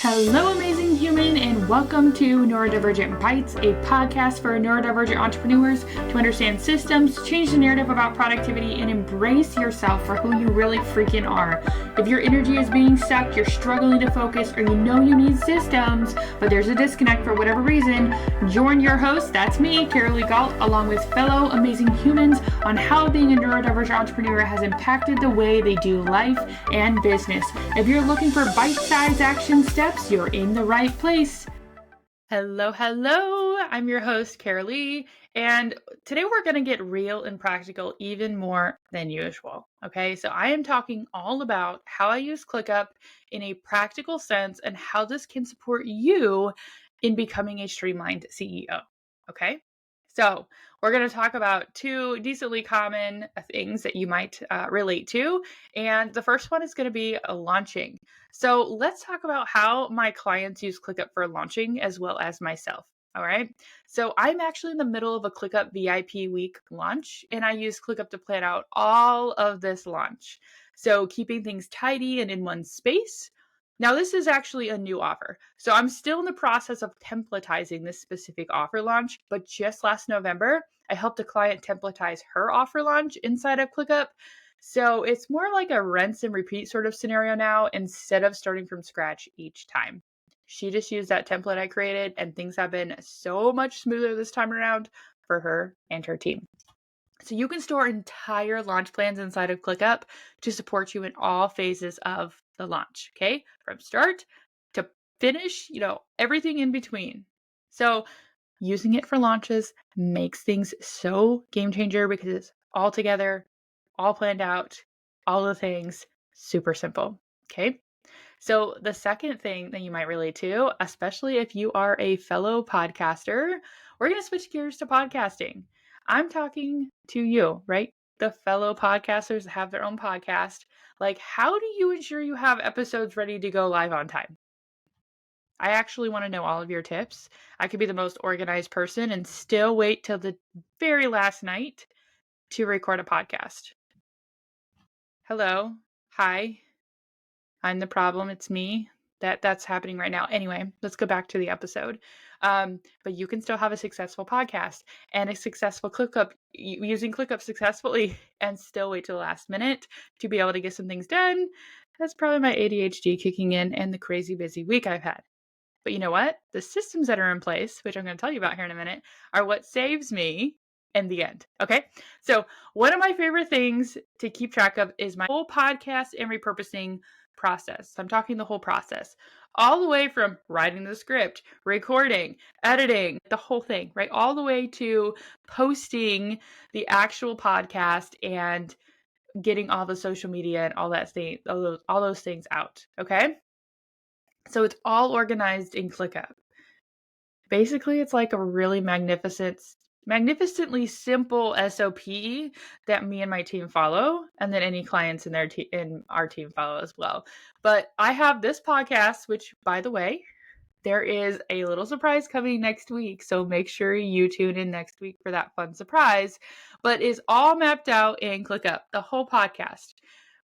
Hello, amazing human, and welcome to Neurodivergent Bites, a podcast for neurodivergent entrepreneurs to understand systems, change the narrative about productivity, and embrace yourself for who you really freaking are. If your energy is being sucked, you're struggling to focus, or you know you need systems, but there's a disconnect for whatever reason, join your host, that's me, Carolee Galt, along with fellow amazing humans on how being a neurodivergent entrepreneur has impacted the way they do life and business. If you're looking for bite-sized action steps, you're in the right place. Hello. I'm your host, Carolee, and today we're going to get real and practical even more than usual. Okay, so I am talking all about how I use ClickUp in a practical sense and how this can support you in becoming a streamlined CEO. Okay, so we're going to talk about two decently common things that you might relate to. And the first one is going to be launching. So let's talk about how my clients use ClickUp for launching as well as myself. All right. So I'm actually in the middle of a ClickUp VIP week launch, and I use ClickUp to plan out all of this launch. So keeping things tidy and in one space. Now, this is actually a new offer. So I'm still in the process of templatizing this specific offer launch, but just last November, I helped a client templatize her offer launch inside of ClickUp. So it's more like a rinse and repeat sort of scenario now instead of starting from scratch each time. She just used that template I created, and things have been so much smoother this time around for her and her team. So you can store entire launch plans inside of ClickUp to support you in all phases of the launch, okay? From start to finish, everything in between. So using it for launches makes things so game changer because it's all together, all planned out, all the things, super simple, okay? So the second thing that you might relate to, especially if you are a fellow podcaster, we're going to switch gears to podcasting. I'm talking to you, right? The fellow podcasters that have their own podcast. Like, how do you ensure you have episodes ready to go live on time? I actually want to know all of your tips. I could be the most organized person and still wait till the very last night to record a podcast. Hello. Hi. I'm the problem. It's me. That's happening right now. Anyway, let's go back to the episode. But you can still have a successful podcast and a successful ClickUp, using ClickUp successfully, and still wait till the last minute to be able to get some things done. That's probably my ADHD kicking in and the crazy busy week I've had. But you know what? The systems that are in place, which I'm going to tell you about here in a minute, are what saves me in the end. Okay. So one of my favorite things to keep track of is my whole podcast and repurposing process. So I'm talking the whole process, all the way from writing the script, recording, editing, the whole thing, right? All the way to posting the actual podcast and getting all the social media and all that thing, all those things out. Okay. So it's all organized in ClickUp. Basically, it's like a really magnificently simple SOP that me and my team follow, and then any clients in our team follow as well. But I have this podcast, which, by the way, there is a little surprise coming next week, so make sure you tune in next week for that fun surprise, but is all mapped out in ClickUp, the whole podcast,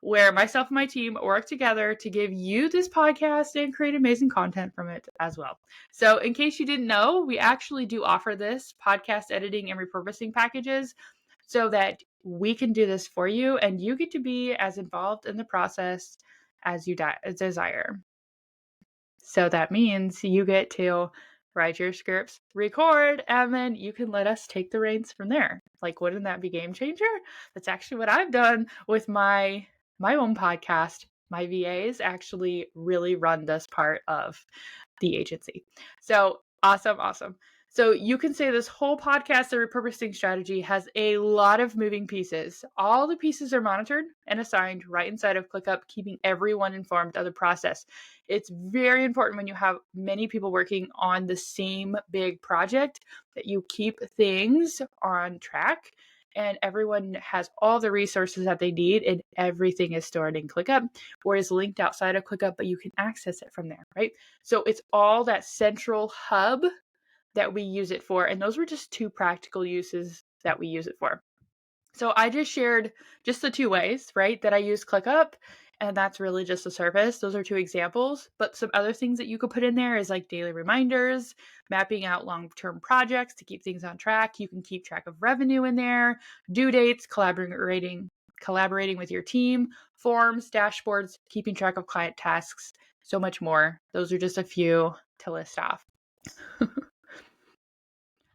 where myself and my team work together to give you this podcast and create amazing content from it as well. So in case you didn't know, we actually do offer this podcast editing and repurposing packages so that we can do this for you and you get to be as involved in the process as you desire. So that means you get to write your scripts, record, and then you can let us take the reins from there. Like, wouldn't that be game changer? That's actually what I've done with my own podcast. My VAs actually really run this part of the agency. So awesome. So you can say this whole podcast, the repurposing strategy, has a lot of moving pieces. All the pieces are monitored and assigned right inside of ClickUp, keeping everyone informed of the process. It's very important when you have many people working on the same big project that you keep things on track and everyone has all the resources that they need and everything is stored in ClickUp or is linked outside of ClickUp, but you can access it from there, right? So it's all that central hub that we use it for. And those were just two practical uses that we use it for. So I just shared just the two ways, right, that I use ClickUp. And that's really just the surface. Those are two examples. But some other things that you could put in there is like daily reminders, mapping out long-term projects to keep things on track. You can keep track of revenue in there, due dates, collaborating with your team, forms, dashboards, keeping track of client tasks, so much more. Those are just a few to list off.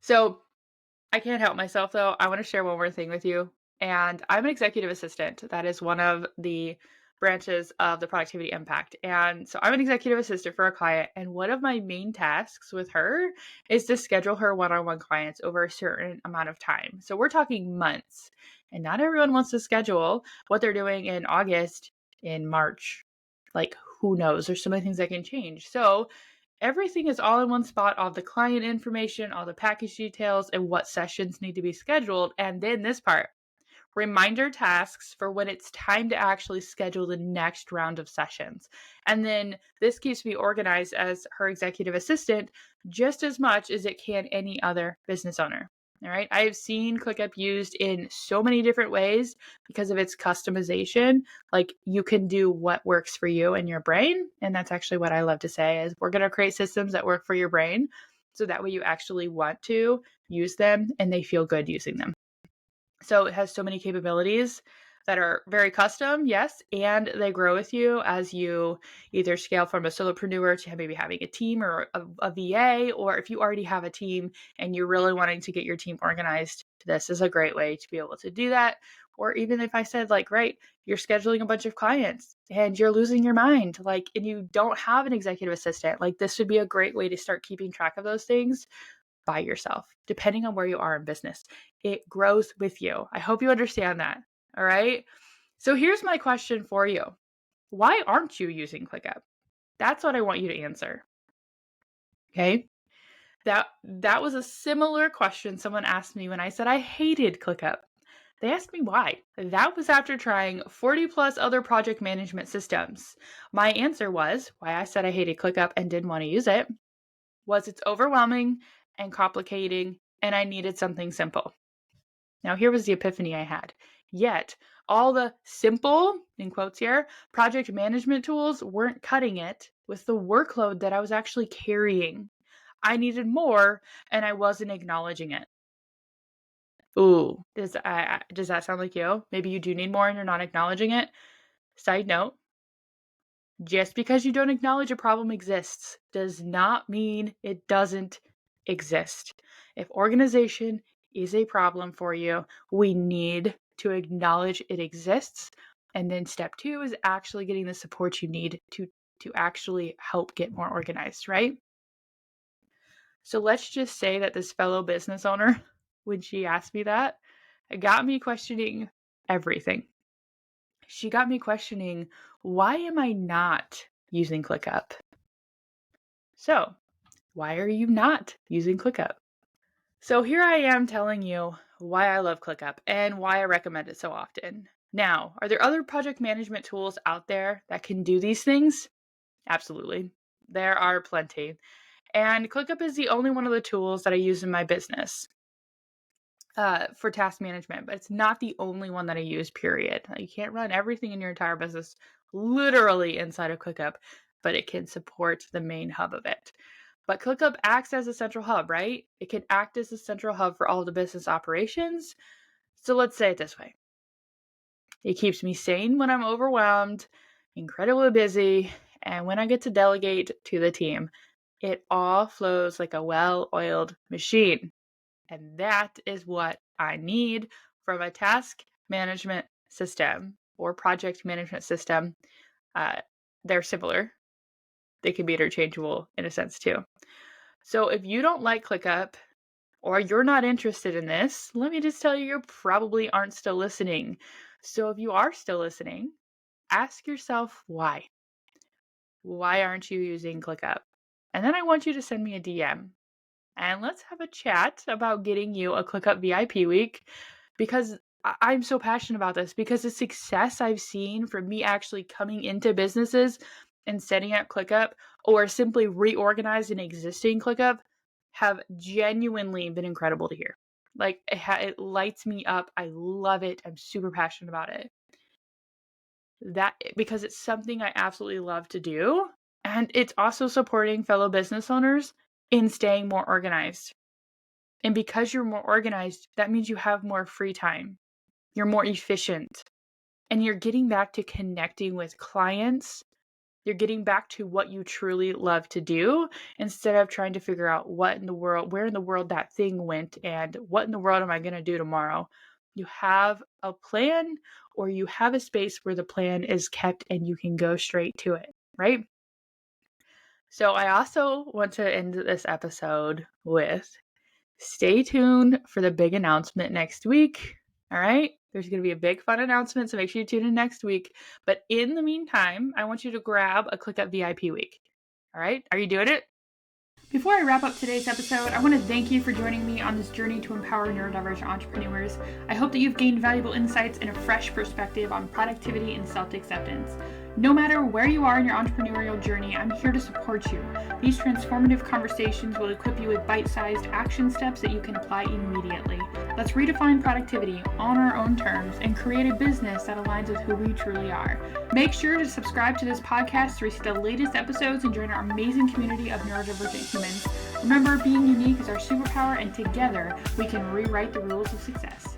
So I can't help myself though. I want to share one more thing with you. And I'm an executive assistant. That is one of the branches of the productivity impact. And so I'm an executive assistant for a client. And one of my main tasks with her is to schedule her one-on-one clients over a certain amount of time. So we're talking months. And not everyone wants to schedule what they're doing in August, in March. Like, who knows? There's so many things that can change. So everything is all in one spot, all the client information, all the package details, and what sessions need to be scheduled. And then this part, reminder tasks for when it's time to actually schedule the next round of sessions. And then this keeps me organized as her executive assistant just as much as it can any other business owner. All right. I have seen ClickUp used in so many different ways because of its customization. Like, you can do what works for you and your brain. And that's actually what I love to say is we're going to create systems that work for your brain. So that way you actually want to use them and they feel good using them. So it has so many capabilities that are very custom, yes, and they grow with you as you either scale from a solopreneur to maybe having a team or a VA, or if you already have a team and you're really wanting to get your team organized, this is a great way to be able to do that. Or even if I said, like, right, you're scheduling a bunch of clients and you're losing your mind, like, and you don't have an executive assistant, like, this would be a great way to start keeping track of those things by yourself, depending on where you are in business. It grows with you. I hope you understand that. All right. So here's my question for you. Why aren't you using ClickUp? That's what I want you to answer. Okay. That was a similar question someone asked me when I said I hated ClickUp. They asked me why. That was after trying 40 plus other project management systems. My answer was why I said I hated ClickUp and didn't want to use it was it's overwhelming and complicating, and I needed something simple. Now, here was the epiphany I had. Yet, all the simple, in quotes here, project management tools weren't cutting it with the workload that I was actually carrying. I needed more, and I wasn't acknowledging it. Ooh, does that sound like you? Maybe you do need more and you're not acknowledging it. Side note, just because you don't acknowledge a problem exists does not mean it doesn't exist. If organization is a problem for you, we need to acknowledge it exists. And then step 2 is actually getting the support you need to actually help get more organized, right? So let's just say that this fellow business owner, when she asked me that, it got me questioning everything. She got me questioning, why am I not using ClickUp? So, why are you not using ClickUp? So here I am telling you why I love ClickUp and why I recommend it so often. Now, are there other project management tools out there that can do these things? Absolutely. There are plenty. And ClickUp is the only one of the tools that I use in my business for task management, but it's not the only one that I use, period. You can't run everything in your entire business literally inside of ClickUp, but it can support the main hub of it. But ClickUp acts as a central hub, right? It can act as a central hub for all the business operations. So let's say it this way. It keeps me sane when I'm overwhelmed, incredibly busy, and when I get to delegate to the team. It all flows like a well-oiled machine. And that is what I need from a task management system or project management system. They're similar. They can be interchangeable in a sense too. So if you don't like ClickUp or you're not interested in this, let me just tell you, you probably aren't still listening. So if you are still listening, ask yourself why. Why aren't you using ClickUp? And then I want you to send me a DM. And let's have a chat about getting you a ClickUp VIP week, because I'm so passionate about this, because the success I've seen from me actually coming into businesses and setting up ClickUp or simply reorganizing existing ClickUp have genuinely been incredible to hear. Like, it lights me up. I love it. I'm super passionate about it. that because it's something I absolutely love to do. And it's also supporting fellow business owners in staying more organized. And because you're more organized, that means you have more free time. You're more efficient. And you're getting back to connecting with clients. You're getting back to what you truly love to do instead of trying to figure out where in the world that thing went and what in the world am I going to do tomorrow. You have a plan, or you have a space where the plan is kept and you can go straight to it, right? So I also want to end this episode with stay tuned for the big announcement next week. All right. There's going to be a big fun announcement, so make sure you tune in next week. But in the meantime, I want you to grab a ClickUp VIP week. All right. Are you doing it? Before I wrap up today's episode, I want to thank you for joining me on this journey to empower neurodivergent entrepreneurs. I hope that you've gained valuable insights and a fresh perspective on productivity and self-acceptance. No matter where you are in your entrepreneurial journey, I'm here to support you. These transformative conversations will equip you with bite-sized action steps that you can apply immediately. Let's redefine productivity on our own terms and create a business that aligns with who we truly are. Make sure to subscribe to this podcast to receive the latest episodes and join our amazing community of neurodivergent humans. Remember, being unique is our superpower, and together we can rewrite the rules of success.